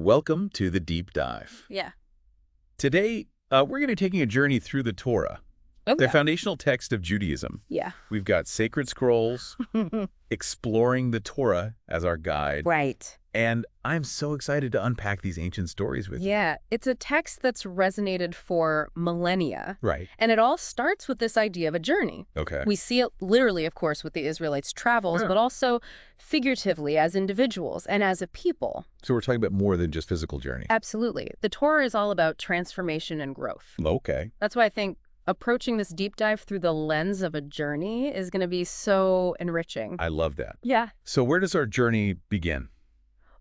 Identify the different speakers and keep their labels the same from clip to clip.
Speaker 1: Welcome to the Deep Dive.
Speaker 2: Yeah.
Speaker 1: Today, we're going to be taking a journey through the Torah,
Speaker 2: Oh,
Speaker 1: the
Speaker 2: yeah.
Speaker 1: foundational text of Judaism.
Speaker 2: Yeah.
Speaker 1: We've got sacred scrolls, exploring the Torah as our guide,
Speaker 2: Right.
Speaker 1: and I'm so excited to unpack these ancient stories with you.
Speaker 2: Yeah. It's a text that's resonated for millennia.
Speaker 1: Right.
Speaker 2: And it all starts with this idea of a journey.
Speaker 1: Okay.
Speaker 2: We see it literally, of course, with the Israelites' travels, but also figuratively as individuals and as a people.
Speaker 1: So we're talking about more than just physical journey.
Speaker 2: Absolutely. The Torah is all about transformation and growth.
Speaker 1: Okay.
Speaker 2: That's why I think approaching this deep dive through the lens of a journey is going to be so enriching.
Speaker 1: I love that.
Speaker 2: Yeah.
Speaker 1: So where does our journey begin?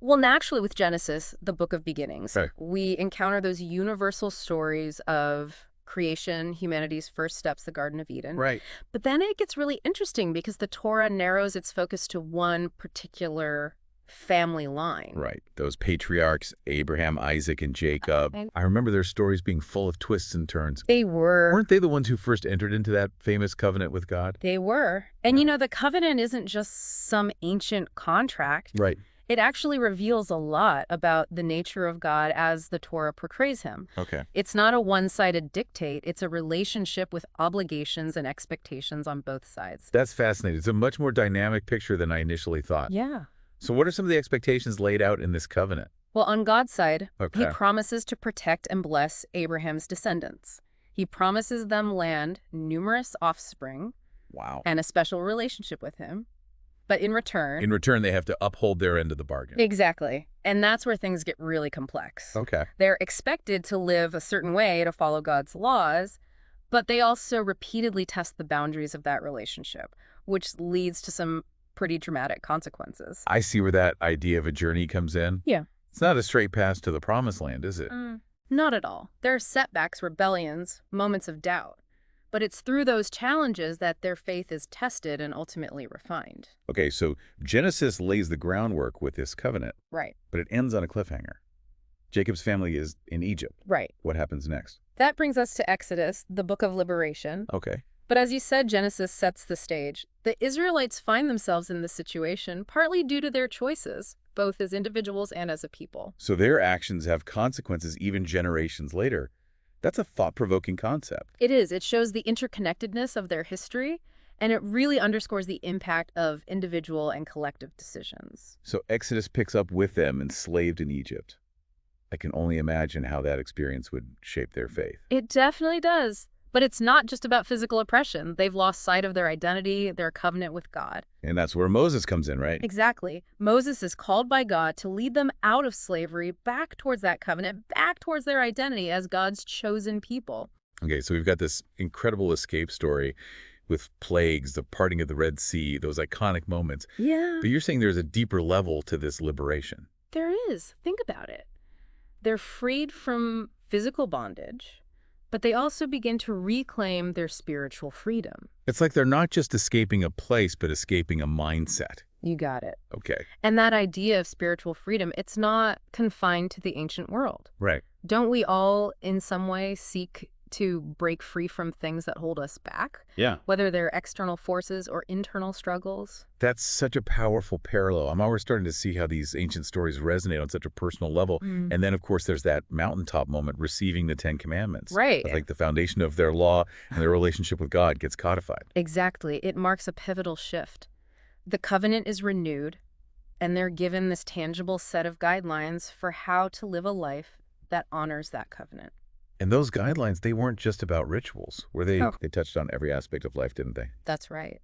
Speaker 2: Well, naturally, with Genesis, the book of beginnings,
Speaker 1: Right.
Speaker 2: we encounter those universal stories of creation, humanity's first steps, the Garden of Eden.
Speaker 1: Right.
Speaker 2: But then it gets really interesting because the Torah narrows its focus to one particular family line.
Speaker 1: Right. Those patriarchs, Abraham, Isaac, and Jacob.
Speaker 2: And-
Speaker 1: I remember their stories being full of twists and turns.
Speaker 2: They were.
Speaker 1: Weren't they the ones who first entered into that famous covenant with God?
Speaker 2: They were. And you know, the covenant isn't just some ancient contract.
Speaker 1: Right.
Speaker 2: It actually reveals a lot about the nature of God as the Torah portrays him.
Speaker 1: Okay.
Speaker 2: It's not a one-sided dictate. It's a relationship with obligations and expectations on both sides.
Speaker 1: That's fascinating. It's a much more dynamic picture than I initially thought.
Speaker 2: Yeah.
Speaker 1: So what are some of the expectations laid out in this covenant?
Speaker 2: Well, on God's side, he
Speaker 1: Okay.
Speaker 2: promises to protect and bless Abraham's descendants. He promises them land, numerous offspring,
Speaker 1: Wow.
Speaker 2: and a special relationship with him. But in return...
Speaker 1: In return, they have to uphold their end of the bargain.
Speaker 2: Exactly. And that's where things get really complex.
Speaker 1: Okay.
Speaker 2: They're expected to live a certain way to follow God's laws, but they also repeatedly test the boundaries of that relationship, which leads to some pretty dramatic consequences.
Speaker 1: I see where that idea of a journey comes in.
Speaker 2: Yeah.
Speaker 1: It's not a straight path to the promised land, is it?
Speaker 2: Not at all. There are setbacks, rebellions, moments of doubt. But it's through those challenges that their faith is tested and ultimately refined.
Speaker 1: Okay, so Genesis lays the groundwork with this covenant,
Speaker 2: Right.
Speaker 1: but it ends on a cliffhanger. Jacob's family is in Egypt.
Speaker 2: Right.
Speaker 1: What happens next?
Speaker 2: That brings us to Exodus, the book of liberation.
Speaker 1: Okay.
Speaker 2: But as you said, Genesis sets the stage. The Israelites find themselves in this situation partly due to their choices, both as individuals and as a people.
Speaker 1: So their actions have consequences even generations later. That's a thought-provoking concept.
Speaker 2: It is. It shows the interconnectedness of their history, and it really underscores the impact of individual and collective decisions.
Speaker 1: So Exodus picks up with them enslaved in Egypt. I can only imagine how that experience would shape their faith.
Speaker 2: It definitely does. But it's not just about physical oppression. They've lost sight of their identity, their covenant with God.
Speaker 1: And that's where Moses comes in, right?
Speaker 2: Exactly. Moses is called by God to lead them out of slavery, back towards that covenant, back towards their identity as God's chosen people.
Speaker 1: Okay, so we've got this incredible escape story with plagues, the parting of the Red Sea, those iconic moments.
Speaker 2: Yeah.
Speaker 1: But you're saying there's a deeper level to this liberation.
Speaker 2: There is. Think about it. They're freed from physical bondage, but they also begin to reclaim their spiritual freedom.
Speaker 1: It's like they're not just escaping a place, but escaping a mindset.
Speaker 2: You got it.
Speaker 1: Okay.
Speaker 2: And that idea of spiritual freedom, it's not confined to the ancient world.
Speaker 1: Right.
Speaker 2: Don't we all, in some way, seek to break free from things that hold us back?
Speaker 1: Yeah.
Speaker 2: Whether they're external forces or internal struggles?
Speaker 1: That's such a powerful parallel. I'm always starting to see how these ancient stories resonate on such a personal level. And then, of course, there's that mountaintop moment, receiving the Ten Commandments.
Speaker 2: Right.
Speaker 1: It's like the foundation of their law and their relationship with God gets codified.
Speaker 2: Exactly. It marks a pivotal shift. The covenant is renewed, and they're given this tangible set of guidelines for how to live a life that honors that covenant.
Speaker 1: And those guidelines, they weren't just about rituals, were they?
Speaker 2: Oh.
Speaker 1: They touched on every aspect of life, didn't they?
Speaker 2: That's right.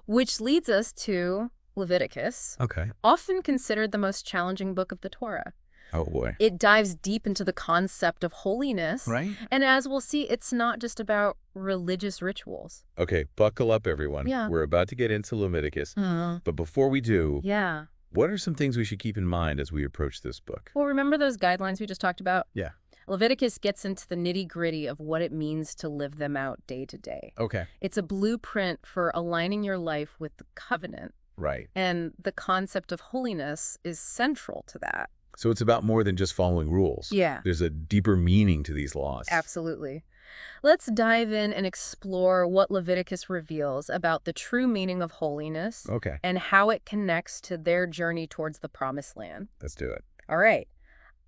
Speaker 2: Which leads us to Leviticus,
Speaker 1: Okay.
Speaker 2: often considered the most challenging book of the Torah.
Speaker 1: Oh, boy.
Speaker 2: It dives deep into the concept of holiness.
Speaker 1: Right?
Speaker 2: And as we'll see, it's not just about religious rituals.
Speaker 1: Okay, buckle up, everyone.
Speaker 2: Yeah.
Speaker 1: We're about to get into Leviticus. But before we do,
Speaker 2: Yeah.
Speaker 1: what are some things we should keep in mind as we approach this book?
Speaker 2: Well, remember those guidelines we just talked about?
Speaker 1: Yeah.
Speaker 2: Leviticus gets into the nitty-gritty of what it means to live them out day to day.
Speaker 1: Okay.
Speaker 2: It's a blueprint for aligning your life with the covenant,
Speaker 1: Right.
Speaker 2: and the concept of holiness is central to that.
Speaker 1: So it's about more than just following rules.
Speaker 2: Yeah.
Speaker 1: There's a deeper meaning to these laws.
Speaker 2: Absolutely. Let's dive in and explore what Leviticus reveals about the true meaning of holiness
Speaker 1: Okay.
Speaker 2: and how it connects to their journey towards the promised land.
Speaker 1: Let's do it.
Speaker 2: All right.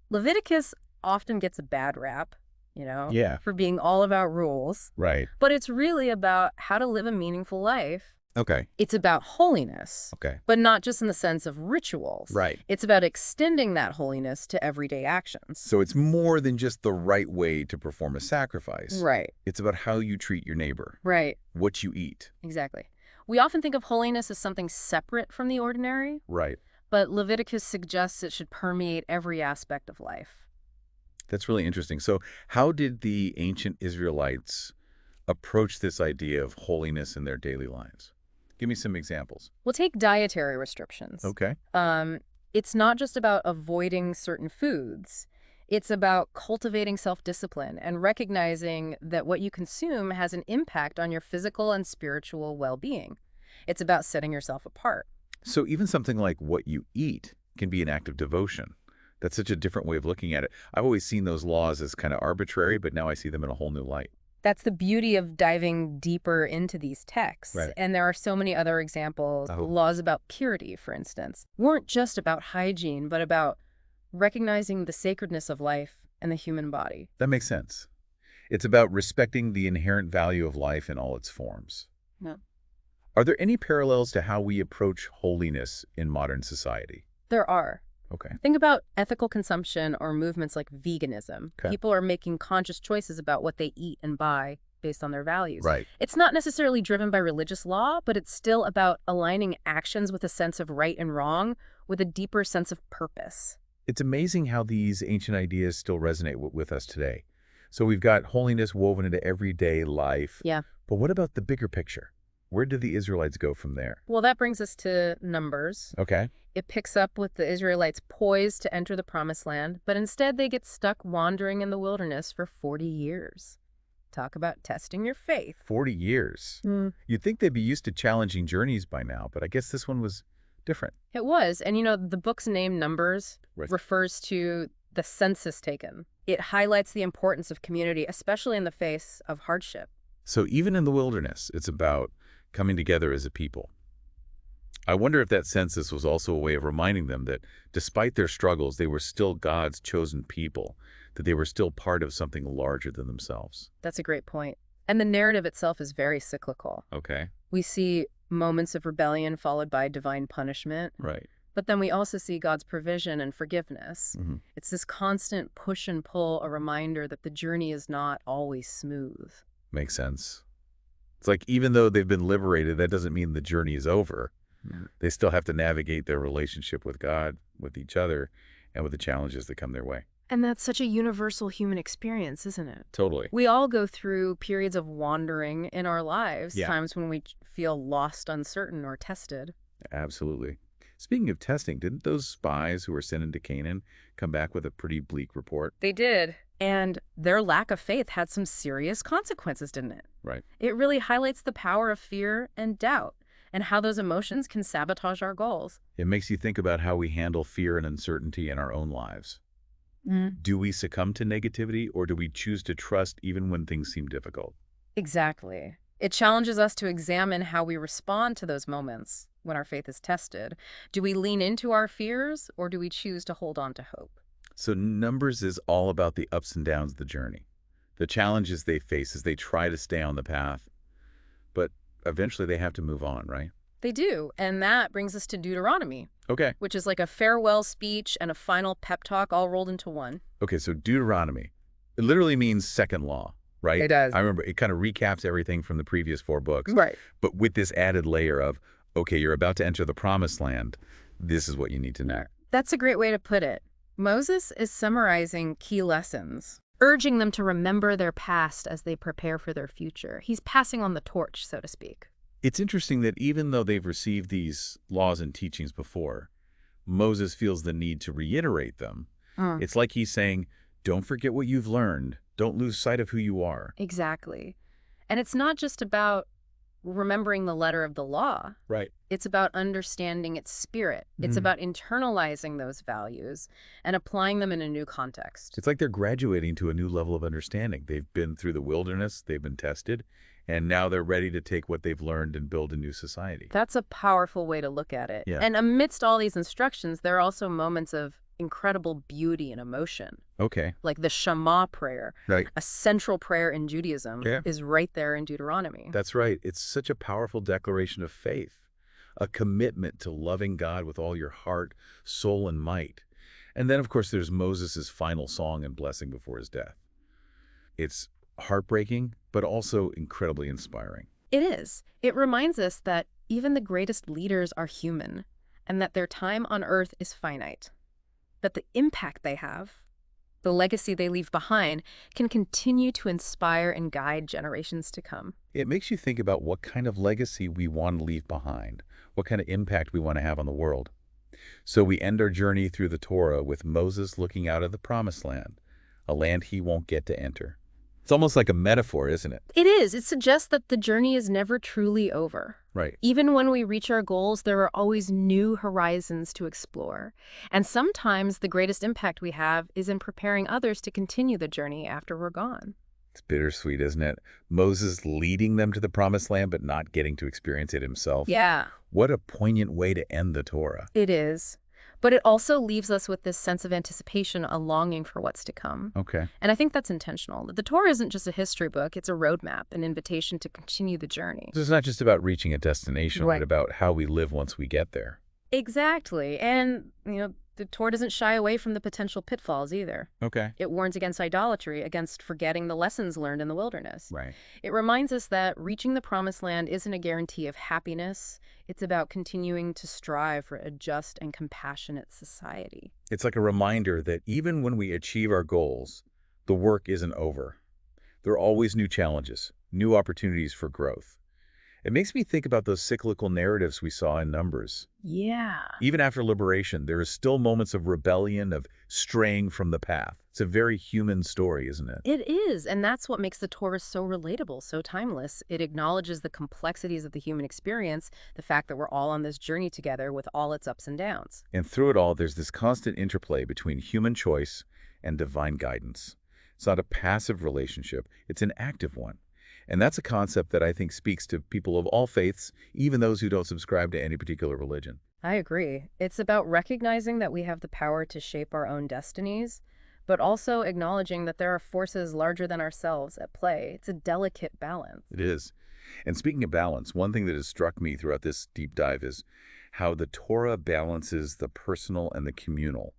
Speaker 2: Leviticus often gets a bad rap,
Speaker 1: Yeah.
Speaker 2: for being all about rules,
Speaker 1: Right.
Speaker 2: but it's really about how to live a meaningful life.
Speaker 1: Okay.
Speaker 2: It's about holiness,
Speaker 1: Okay.
Speaker 2: but not just in the sense of rituals.
Speaker 1: Right.
Speaker 2: It's about extending that holiness to everyday actions.
Speaker 1: So it's more than just the right way to perform a sacrifice.
Speaker 2: Right,
Speaker 1: It's about how you treat your neighbor,
Speaker 2: right,
Speaker 1: what you eat.
Speaker 2: exactly. We often think of holiness as something separate from the ordinary,
Speaker 1: Right.
Speaker 2: but Leviticus suggests it should permeate every aspect of life.
Speaker 1: That's really interesting. So how did the ancient Israelites approach this idea of holiness in their daily lives? Give me some examples.
Speaker 2: We'll take dietary restrictions.
Speaker 1: Okay.
Speaker 2: It's not just about avoiding certain foods. It's about cultivating self-discipline and recognizing that what you consume has an impact on your physical and spiritual well-being. It's about setting yourself apart.
Speaker 1: So even something like what you eat can be an act of devotion. That's such a different way of looking at it. I've always seen those laws as kind of arbitrary, but now I see them in a whole new light.
Speaker 2: That's the beauty of diving deeper into these texts.
Speaker 1: Right.
Speaker 2: And there are so many other examples.
Speaker 1: Oh.
Speaker 2: Laws about purity, for instance, weren't just about hygiene, but about recognizing the sacredness of life and the human body.
Speaker 1: That makes sense. It's about respecting the inherent value of life in all its forms.
Speaker 2: Yeah.
Speaker 1: Are there any parallels to how we approach holiness in modern society?
Speaker 2: There are.
Speaker 1: Okay.
Speaker 2: Think about ethical consumption or movements like veganism.
Speaker 1: Okay.
Speaker 2: People are making conscious choices about what they eat and buy based on their values.
Speaker 1: Right.
Speaker 2: It's not necessarily driven by religious law, but it's still about aligning actions with a sense of right and wrong with a deeper sense of purpose.
Speaker 1: It's amazing how these ancient ideas still resonate with us today. So we've got holiness woven into everyday life.
Speaker 2: Yeah.
Speaker 1: But what about the bigger picture? Where did the Israelites go from there?
Speaker 2: Well, that brings us to Numbers.
Speaker 1: Okay.
Speaker 2: It picks up with the Israelites poised to enter the Promised Land, but instead they get stuck wandering in the wilderness for 40 years. Talk about testing your faith.
Speaker 1: 40 years. You'd think they'd be used to challenging journeys by now, but I guess this one was different.
Speaker 2: It was. And the book's name, Numbers,
Speaker 1: Right.
Speaker 2: refers to the census taken. It highlights the importance of community, especially in the face of hardship.
Speaker 1: So even in the wilderness, it's about coming together as a people. I wonder if that census was also a way of reminding them that despite their struggles, they were still God's chosen people, that they were still part of something larger than themselves.
Speaker 2: That's a great point. And the narrative itself is very cyclical.
Speaker 1: Okay.
Speaker 2: We see moments of rebellion followed by divine punishment,
Speaker 1: Right.
Speaker 2: but then we also see God's provision and forgiveness.
Speaker 1: Mhm.
Speaker 2: It's this constant push and pull, a reminder that the journey is not always smooth.
Speaker 1: Makes sense. It's like even though they've been liberated, that doesn't mean the journey is over. They still have to navigate their relationship with God, with each other, and with the challenges that come their way.
Speaker 2: And that's such a universal human experience, isn't it?
Speaker 1: Totally.
Speaker 2: We all go through periods of wandering in our lives,
Speaker 1: Yeah.
Speaker 2: times when we feel lost, uncertain, or tested.
Speaker 1: Absolutely. Speaking of testing, didn't those spies who were sent into Canaan come back with a pretty bleak report?
Speaker 2: They did. And their lack of faith had some serious consequences, didn't it?
Speaker 1: Right.
Speaker 2: It really highlights the power of fear and doubt and how those emotions can sabotage our goals.
Speaker 1: It makes you think about how we handle fear and uncertainty in our own lives. Do we succumb to negativity, or do we choose to trust even when things seem difficult?
Speaker 2: Exactly. It challenges us to examine how we respond to those moments when our faith is tested. Do we lean into our fears, or do we choose to hold on to hope?
Speaker 1: So Numbers is all about the ups and downs of the journey, the challenges they face as they try to stay on the path, but eventually they have to move on, right?
Speaker 2: They do, and that brings us to Deuteronomy,
Speaker 1: Okay.
Speaker 2: which is like a farewell speech and a final pep talk all rolled into one.
Speaker 1: Okay, so Deuteronomy, it literally means second law, right?
Speaker 2: It does.
Speaker 1: I remember it kind of recaps everything from the previous 4 books,
Speaker 2: Right.
Speaker 1: but with this added layer of, okay, you're about to enter the promised land. This is what you need to know.
Speaker 2: That's a great way to put it. Moses is summarizing key lessons, urging them to remember their past as they prepare for their future. He's passing on the torch, so to speak.
Speaker 1: It's interesting that even though they've received these laws and teachings before, Moses feels the need to reiterate them. It's like he's saying, don't forget what you've learned. Don't lose sight of who you are.
Speaker 2: Exactly. And it's not just about remembering the letter of the law.
Speaker 1: Right.
Speaker 2: It's about understanding its spirit. It's about internalizing those values and applying them in a new context.
Speaker 1: It's like they're graduating to a new level of understanding. They've been through the wilderness, they've been tested, and now they're ready to take what they've learned and build a new society.
Speaker 2: That's a powerful way to look at it.
Speaker 1: Yeah.
Speaker 2: And amidst all these instructions, there are also moments of incredible beauty and emotion.
Speaker 1: Okay.
Speaker 2: Like the Shema prayer,
Speaker 1: Right.
Speaker 2: a central prayer in Judaism,
Speaker 1: Yeah.
Speaker 2: is right there in Deuteronomy.
Speaker 1: That's right. It's such a powerful declaration of faith, a commitment to loving God with all your heart, soul, and might. And then, of course, there's Moses' final song and blessing before his death. It's heartbreaking, but also incredibly inspiring.
Speaker 2: It is. It reminds us that even the greatest leaders are human, and that their time on earth is finite. That the impact they have, the legacy they leave behind, can continue to inspire and guide generations to come.
Speaker 1: It makes you think about what kind of legacy we want to leave behind, what kind of impact we want to have on the world. So we end our journey through the Torah with Moses looking out at the Promised Land, a land he won't get to enter. It's almost like a metaphor, isn't it?
Speaker 2: It is. It suggests that the journey is never truly over.
Speaker 1: Right.
Speaker 2: Even when we reach our goals, there are always new horizons to explore. And sometimes the greatest impact we have is in preparing others to continue the journey after we're gone.
Speaker 1: It's bittersweet, isn't it? Moses leading them to the Promised Land, but not getting to experience it himself.
Speaker 2: Yeah,
Speaker 1: What a poignant way to end the Torah.
Speaker 2: it is. But it also leaves us with this sense of anticipation, a longing for what's to come.
Speaker 1: Okay.
Speaker 2: And I think that's intentional. The Torah isn't just a history book, it's a roadmap, an invitation to continue the journey.
Speaker 1: So it's not just about reaching a destination,
Speaker 2: Right.
Speaker 1: but about how we live once we get there.
Speaker 2: Exactly. And, the Torah doesn't shy away from the potential pitfalls either.
Speaker 1: Okay.
Speaker 2: It warns against idolatry, against forgetting the lessons learned in the wilderness.
Speaker 1: Right.
Speaker 2: It reminds us that reaching the promised land isn't a guarantee of happiness. It's about continuing to strive for a just and compassionate society.
Speaker 1: It's like a reminder that even when we achieve our goals, the work isn't over. There are always new challenges, new opportunities for growth. It makes me think about those cyclical narratives we saw in Numbers.
Speaker 2: Yeah.
Speaker 1: Even after liberation, there are still moments of rebellion, of straying from the path. It's a very human story, isn't it?
Speaker 2: It is, and that's what makes the Torah so relatable, so timeless. It acknowledges the complexities of the human experience, the fact that we're all on this journey together with all its ups and downs.
Speaker 1: And through it all, there's this constant interplay between human choice and divine guidance. It's not a passive relationship, it's an active one. And that's a concept that I think speaks to people of all faiths, even those who don't subscribe to any particular religion.
Speaker 2: I agree. It's about recognizing that we have the power to shape our own destinies, but also acknowledging that there are forces larger than ourselves at play. It's a delicate balance.
Speaker 1: It is. And speaking of balance, one thing that has struck me throughout this deep dive is how the Torah balances the personal and the communal.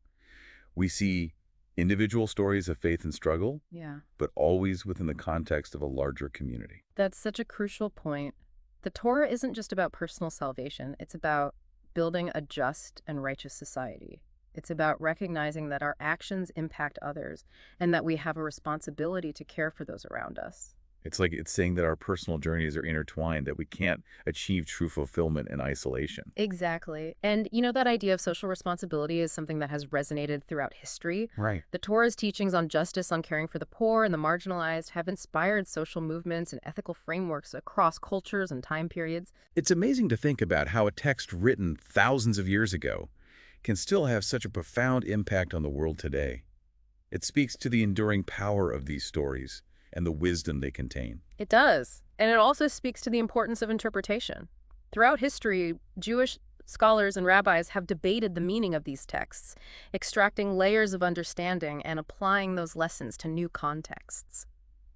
Speaker 1: We see individual stories of faith and struggle,
Speaker 2: Yeah.
Speaker 1: but always within the context of a larger community.
Speaker 2: That's such a crucial point. The Torah isn't just about personal salvation. It's about building a just and righteous society. It's about recognizing that our actions impact others and that we have a responsibility to care for those around us.
Speaker 1: It's saying that our personal journeys are intertwined, that we can't achieve true fulfillment in isolation.
Speaker 2: Exactly. And that idea of social responsibility is something that has resonated throughout history.
Speaker 1: Right.
Speaker 2: The Torah's teachings on justice, on caring for the poor and the marginalized have inspired social movements and ethical frameworks across cultures and time periods.
Speaker 1: It's amazing to think about how a text written thousands of years ago can still have such a profound impact on the world today. It speaks to the enduring power of these stories and the wisdom they contain.
Speaker 2: It does. And it also speaks to the importance of interpretation. Throughout history, Jewish scholars and rabbis have debated the meaning of these texts, extracting layers of understanding and applying those lessons to new contexts.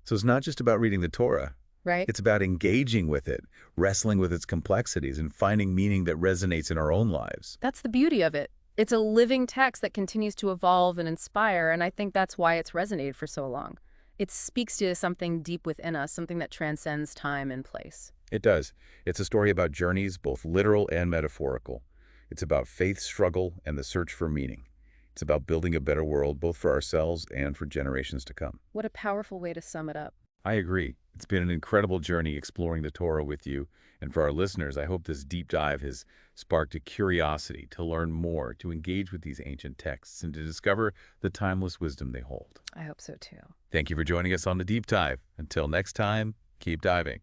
Speaker 1: So it's not just about reading the Torah.
Speaker 2: Right?
Speaker 1: It's about engaging with it, wrestling with its complexities, and finding meaning that resonates in our own lives.
Speaker 2: That's the beauty of it. It's a living text that continues to evolve and inspire, and I think that's why it's resonated for so long. It speaks to something deep within us, something that transcends time and place.
Speaker 1: It does. It's a story about journeys, both literal and metaphorical. It's about faith, struggle, and the search for meaning. It's about building a better world, both for ourselves and for generations to come.
Speaker 2: What a powerful way to sum it up.
Speaker 1: I agree. It's been an incredible journey exploring the Torah with you. And for our listeners, I hope this deep dive has sparked a curiosity to learn more, to engage with these ancient texts, and to discover the timeless wisdom they hold.
Speaker 2: I hope so too.
Speaker 1: Thank you for joining us on the Deep Dive. Until next time, keep diving.